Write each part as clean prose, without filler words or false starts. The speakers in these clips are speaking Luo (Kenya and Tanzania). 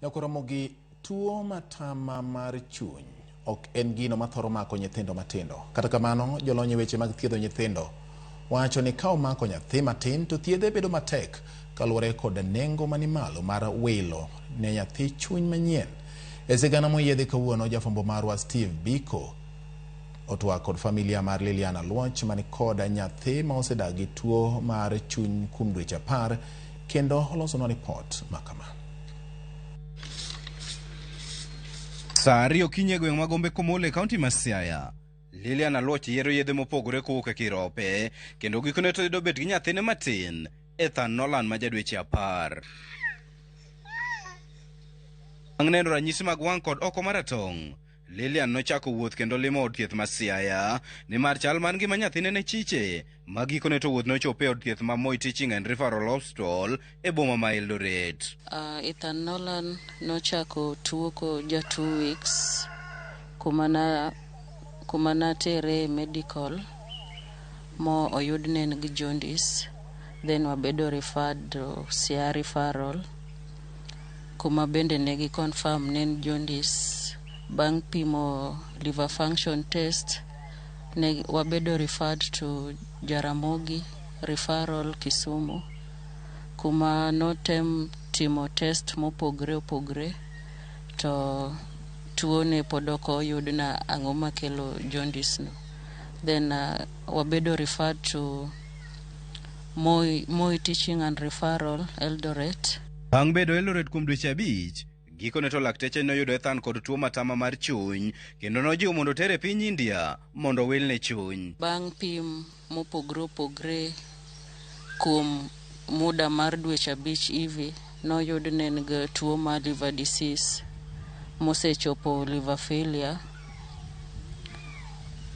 Yakuramogi tuo matama mar chuny ok en gino mathoro mako nyithindo matindo. Kata kamano, jolony weche mag thiedho nyithindo wacho ni ka omako nyathi matin to thiedhe bedo matek kaluwore kod nengo mani malo mar wilo ne nyathi chuny manyien. E sigana moyiedhi kawuono, jafwambo marwa Steve Biko otwak kod familia mar Liliana Luoch mani kod nyathi ma osedagi tuo mar chuny kuom dweche 10 kendo olosonwa ripot makama. Saa 2 okinyi e gweng' ma Gombe Komole, kaunti ma Siaya, Liliana Luoch yiero yedhe mopogore kowuok e Kirope kendo gikone to yudo bet gi nyathine matin Ethan Nolan ma jadweche 10. Bang' neno ranyisi mag wang' kod oko maratong', Lilian nochako wuoth kendo limo od thieth ma Siaya nimar chal mar ngima nyathine ne chiche ma gikone to wuoth nochopo e od thieth ma Moi Teaching and Referral Hospital e boma ma Eldoret. Ethan Nolan nochako tuo ko ja 2 weeks kumana tere medical mo oyudne gi jaundice, then wabedo referred to Siaya referral kuma bende negi confirm nen jaundice. Bang' pimo liver function test, wabedo referred to Jaramogi referral Kisumu kuma notem timo test mopogre to tuo ne podoko yudna ang'o makelo jaundice no. Then wabedo referred to Moi Teaching and Referral Eldoret. Bang' bedo Eldoret kuom dweche 5, gikone to lakteche noyudo Ethan kod tuo matama mar chuny kendo nojiwo mondo tere piny India mondo wilne chuny. Bang' pim mopogre kuom muda mar dweche 5 hivi noyudne gi tuo mar liver disease mosechopo liver failure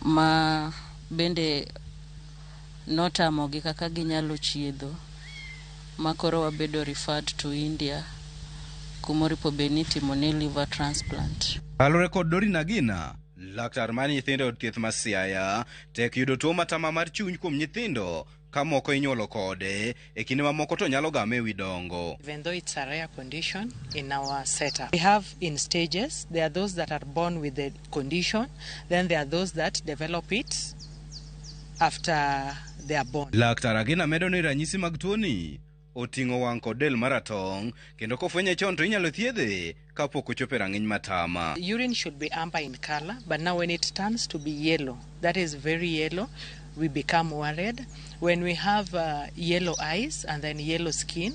ma bende notamogi kaka ginyalo chiedho, makoro wabedo referred to India kumoripo beni timone liver transplant. Kalore kod Dori Nagina, laktar mar nyithindo od thieth ma Siaya, tek yudo tuo matama mar chuny kuom nyithindo ka moko inyuolo kode e kinde mamoko to nyalo game wi dongo. Even though it's a rare condition in our setup, we have in stages. There are those that are born with the condition, then there are those that develop it after they are born. Laktar Agina medo ni ranyisi mag tuoni oting'o wang' kod del maratong' kendo kofwenye chon to inyalo thiedhe kapok ochopo e rang'iny matama. Urine should be amber in color, but now when it turns to be yellow, that is very yellow, we become worried. When we have yellow eyes and then yellow skin,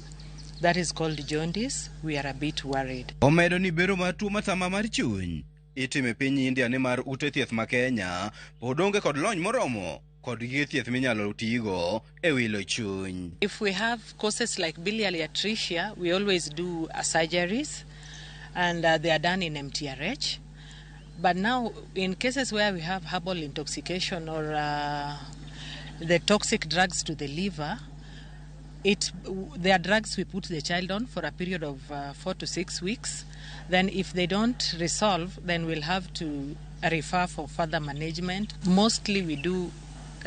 that is called jaundice, we are a bit worried. Omedo ni bero mar tuo matama mar chuny itime piny India ni mar ute thieth ma Kenya pod onge kod lony moromo kod gige thieth minyalo tigo e wilo chuny. If we have causes like biliary atresia, we always do surgeries and they are done in MTRH. But now in cases where we have herbal intoxication or the toxic drugs to the liver, they are drugs we put the child on for a period of 4 to 6 weeks. Then if they don't resolve, then we'll have to refer for further management. Mostly we do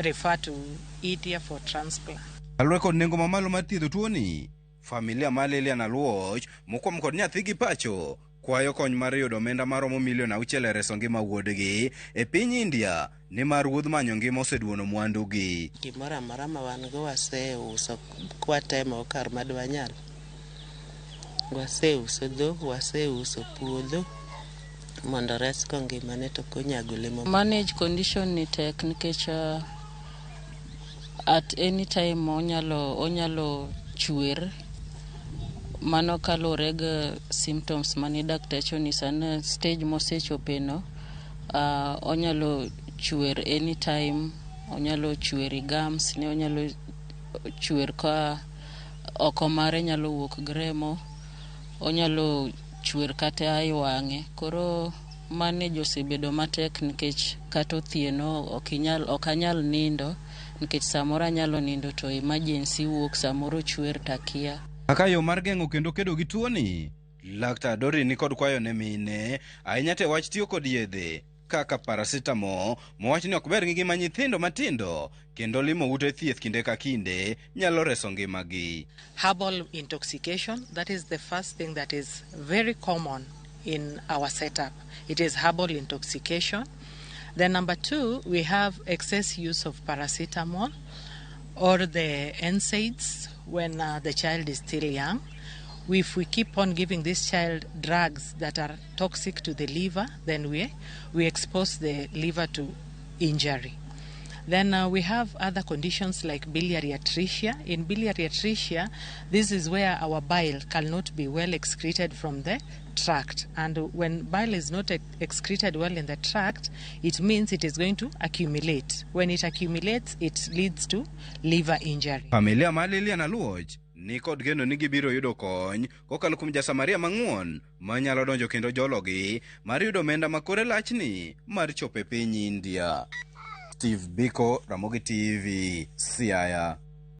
refer to India for transplant. Kalure kod nengo mamalo mar thiedho tuoni, familia mar Liliana Luoch mokwom kod nyathi gi pacho kwayo kony mar yudo omenda maromo milion 6 e reso ngima wuodgi e piny India ni mar wuodh manyo ngima oseduono mwandugi. Gimoro amora ma wan go waseuso kwatemo kar madwanyal. Waseuso dhok, waseuso puodho mondo res ko ngimane to konyago lemo. Manage condition ni tek nikech at any time onyalo chwer, mano kalore ga symptoms mani dakteche onyisa na stage mosechopeno. Onyalo chwer anytime, onyalo chwer i gums, ne onyalo chwer ka oko mare nyalo wuok gremo, onyalo chwer kata ai wang'e. Koro manage osebedo matek nikech kata othieno ok anyal nindo nikech samoro anyalo nindo to emergency wuok, samoro chwer takia. Kaka yo mar geng'o kendo kedo gi tuoni, laktar Dori ni kod kwayo ne mine ahinya te wach tiyo kod yedhe kaka paracetamol mowach ni ok ber gi ngima nyithindo matindo kendo limo ute thieth kinde ka kinde nyalo reso ngimagi. Herbal intoxication, that is the first thing that is very common in our setup. It is herbal intoxication. Then number 2, we have excess use of paracetamol or the NSAIDs when the child is still young. If we keep on giving this child drugs that are toxic to the liver, then we expose the liver to injury. Then we have other conditions like biliary atresia. In biliary atresia, this is where our bile cannot be well excreted from the tract. And when bile is not excreted well in the tract, it means it is going to accumulate. When it accumulates, it leads to liver injury. Familia ma Lilian Aluoch ni kod geno ni gibiro yudo kony kokalo kuom jasamaria mang'uon manyalo donjo kendo jologi mar yudo omenda makore lachni mar chope piny India. Steve Biko, Ramogi TV, Siaya.